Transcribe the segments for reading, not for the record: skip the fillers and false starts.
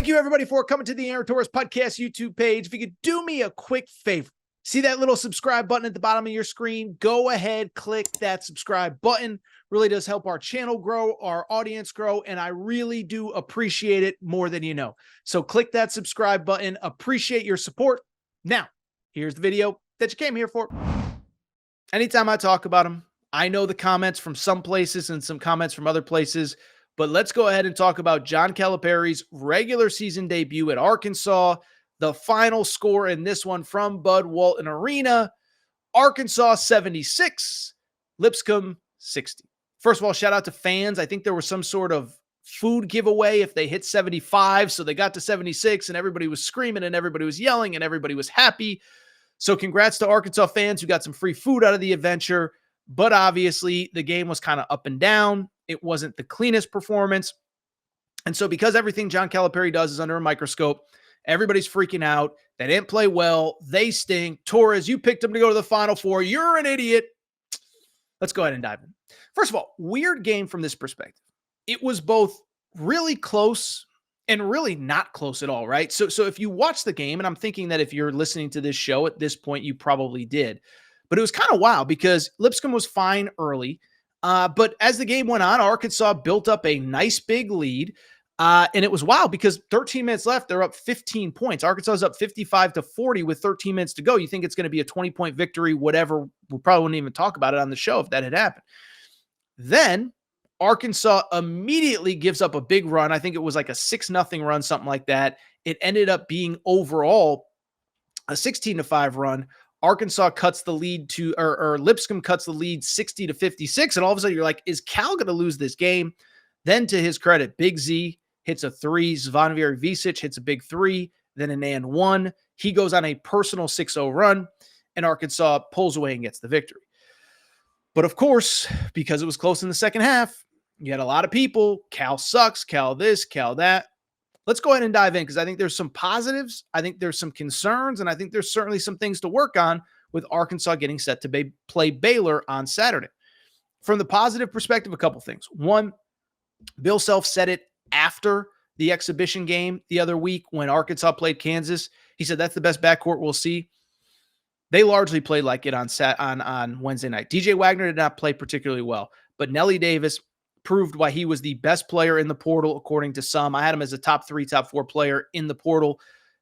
Thank you, everybody, for coming to the Aaron Torres Podcast YouTube page. If you could do me a quick favor, see that little subscribe button at the bottom of your screen? Go ahead, click that subscribe button. Really does help our channel grow, our audience grow, and I really do appreciate it more than you know. So click that subscribe button. Appreciate your support. Now, here's the video that you came here for. Anytime I talk about them, I know the comments from some places and some comments from other places, but let's go ahead and talk about John Calipari's regular season debut at Arkansas. The final score in this one from Bud Walton Arena: Arkansas 76, Lipscomb 60. First of all, shout out to fans. I think there was some sort of food giveaway if they hit 75, so they got to 76 and everybody was screaming and everybody was yelling and everybody was happy. So congrats to Arkansas fans who got some free food out of the adventure. But obviously, the game was kind of up and down. It wasn't the cleanest performance. And so because everything John Calipari does is under a microscope, everybody's freaking out. They didn't play well. They stink. Torres, you picked them to go to the Final Four. You're an idiot. Let's go ahead and dive in. First of all, weird game from this perspective. It was both really close and really not close at all, right? So if you watch the game, and I'm thinking that if you're listening to this show at this point, you probably did. But it was kind of wild because Lipscomb was fine early. But as the game went on, Arkansas built up a nice big lead. And it was wild because 13 minutes left, they're up 15 points. Arkansas is up 55-40 with 13 minutes to go. You think it's going to be a 20-point victory, whatever. We probably wouldn't even talk about it on the show if that had happened. Then Arkansas immediately gives up a big run. I think it was like a 6-0 run, something like that. It ended up being overall a 16-5 run. Arkansas cuts the lead to, or Lipscomb cuts the lead 60-56. And all of a sudden you're like, is Cal going to lose this game? Then to his credit, Big Z hits a three. Zvonimir Visic hits a big three, then an and one. He goes on a personal 6-0 run, and Arkansas pulls away and gets the victory. But of course, because it was close in the second half, you had a lot of people, Cal sucks, Cal this, Cal that. Let's go ahead and dive in because I think there's some positives. I think there's some concerns, and I think there's certainly some things to work on with Arkansas getting set to play Baylor on Saturday. From the positive perspective, a couple things. One, Bill Self said it after the exhibition game the other week when Arkansas played Kansas. He said that's the best backcourt we'll see. They largely played like it on Wednesday night. DJ Wagner did not play particularly well, but Nelly Davis proved why he was the best player in the portal, according to some. I had him as a top 3, top 4 player in the portal.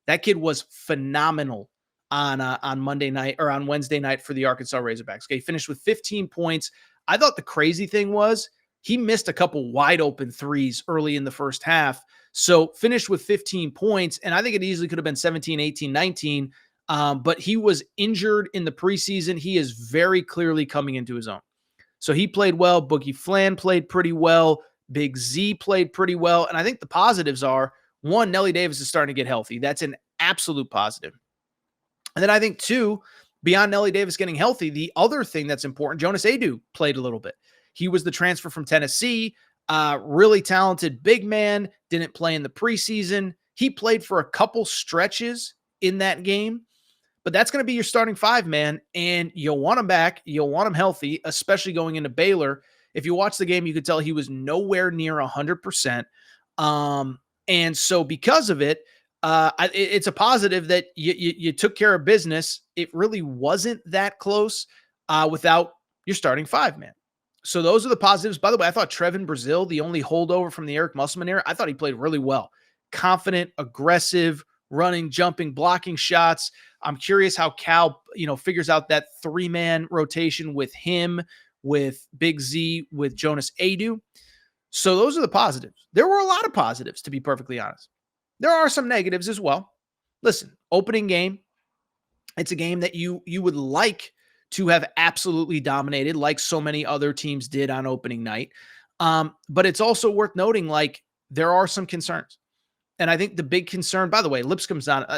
That kid was phenomenal on Monday night or on Wednesday night for the Arkansas Razorbacks. Okay, he finished with 15 points. I thought the crazy thing was he missed a couple wide open threes early in the first half. So finished with 15 points, and I think it easily could have been 17, 18, 19. But he was injured in the preseason. He is very clearly coming into his own. So he played well. Boogie Flan played pretty well. Big Z played pretty well. And I think the positives are, one, Nelly Davis is starting to get healthy. That's an absolute positive. And then I think, two, beyond Nelly Davis getting healthy, the other thing that's important, Jonas Adu played a little bit. He was the transfer from Tennessee, really talented big man, didn't play in the preseason. He played for a couple stretches in that game. But that's going to be your starting 5, man, and you'll want him back. You'll want him healthy, especially going into Baylor. If you watch the game, you could tell he was nowhere near 100%. And so because of it, it's a positive that you took care of business. It really wasn't that close without your starting 5, man. So those are the positives. By the way, I thought Trevin Brazil, the only holdover from the Eric Musselman era, I thought he played really well. Confident, aggressive, running, jumping, blocking shots. I'm curious how Cal, figures out that 3-man rotation with him, with Big Z, with Jonas Adu. So those are the positives. There were a lot of positives, to be perfectly honest. There are some negatives as well. Listen, opening game, it's a game that you would like to have absolutely dominated like so many other teams did on opening night. But it's also worth noting, there are some concerns. And I think the big concern, by the way, Lipscomb's not,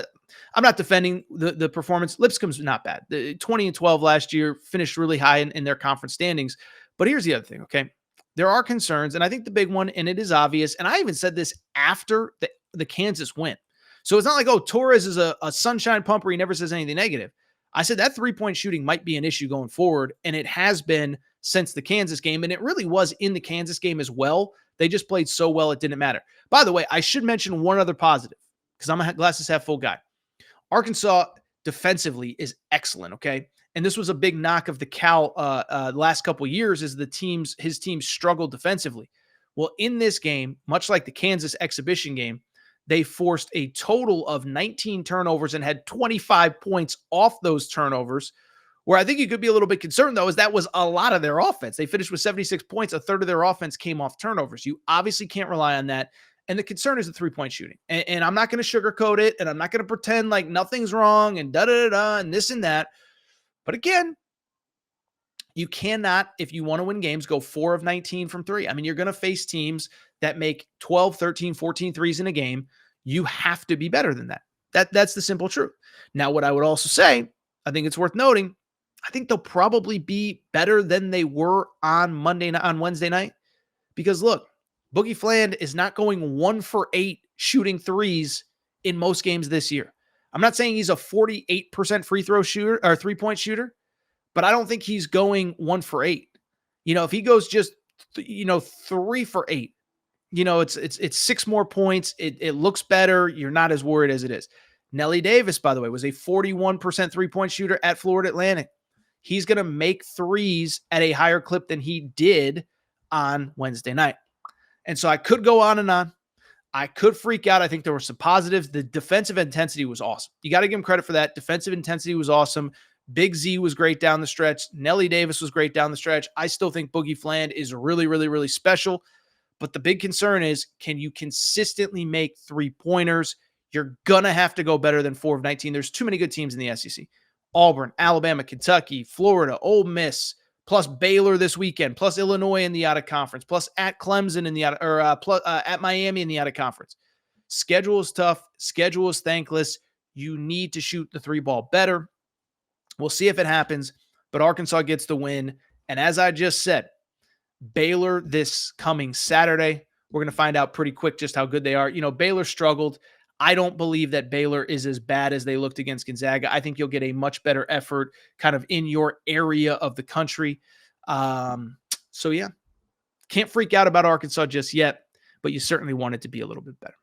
I'm not defending the performance. Lipscomb's not bad. The 20-12 last year, finished really high in their conference standings. But here's the other thing, okay? There are concerns, and I think the big one, and it is obvious, and I even said this after the Kansas win. So it's not like, Torres is a sunshine pumper. He never says anything negative. I said that 3-point shooting might be an issue going forward, and it has been since the Kansas game, and it really was in the Kansas game as well. They just played so well, it didn't matter. By the way, I should mention one other positive because I'm a glasses half full guy. Arkansas defensively is excellent, okay? And this was a big knock of the Cal last couple years is his team struggled defensively. Well, in this game, much like the Kansas exhibition game, they forced a total of 19 turnovers and had 25 points off those turnovers. Where I think you could be a little bit concerned, though, is that was a lot of their offense. They finished with 76 points. A third of their offense came off turnovers. You obviously can't rely on that. And the concern is the three-point shooting. And I'm not going to sugarcoat it, and I'm not going to pretend like nothing's wrong and da-da-da-da and this and that. But again, you cannot, if you want to win games, go 4 of 19 from three. I mean, you're going to face teams that make 12, 13, 14 threes in a game. You have to be better than that. That's the simple truth. Now, what I would also say, I think it's worth noting, I think they'll probably be better than they were on Wednesday night. Because look, Boogie Fland is not going 1 for 8 shooting threes in most games this year. I'm not saying he's a 48% free throw shooter or 3-point shooter, but I don't think he's going 1 for 8. If he goes just 3 for 8, it's 6 more points. It looks better. You're not as worried as it is. Nelly Davis, by the way, was a 41% 3-point shooter at Florida Atlantic. He's going to make threes at a higher clip than he did on Wednesday night. And so I could go on and on. I could freak out. I think there were some positives. The defensive intensity was awesome. You got to give him credit for that. Defensive intensity was awesome. Big Z was great down the stretch. Nelly Davis was great down the stretch. I still think Boogie Fland is really, really, really special. But the big concern is, can you consistently make 3-pointers? You're going to have to go better than 4 of 19. There's too many good teams in the SEC. Auburn, Alabama, Kentucky, Florida, Ole Miss, plus Baylor this weekend, plus Illinois in the out-of-conference, plus at Clemson in the at Miami in the out-of-conference. Schedule is tough. Schedule is thankless. You need to shoot the 3-ball better. We'll see if it happens, but Arkansas gets the win. And as I just said, Baylor this coming Saturday, we're going to find out pretty quick just how good they are. Baylor struggled. I don't believe that Baylor is as bad as they looked against Gonzaga. I think you'll get a much better effort kind of in your area of the country. So, yeah, can't freak out about Arkansas just yet, but you certainly want it to be a little bit better.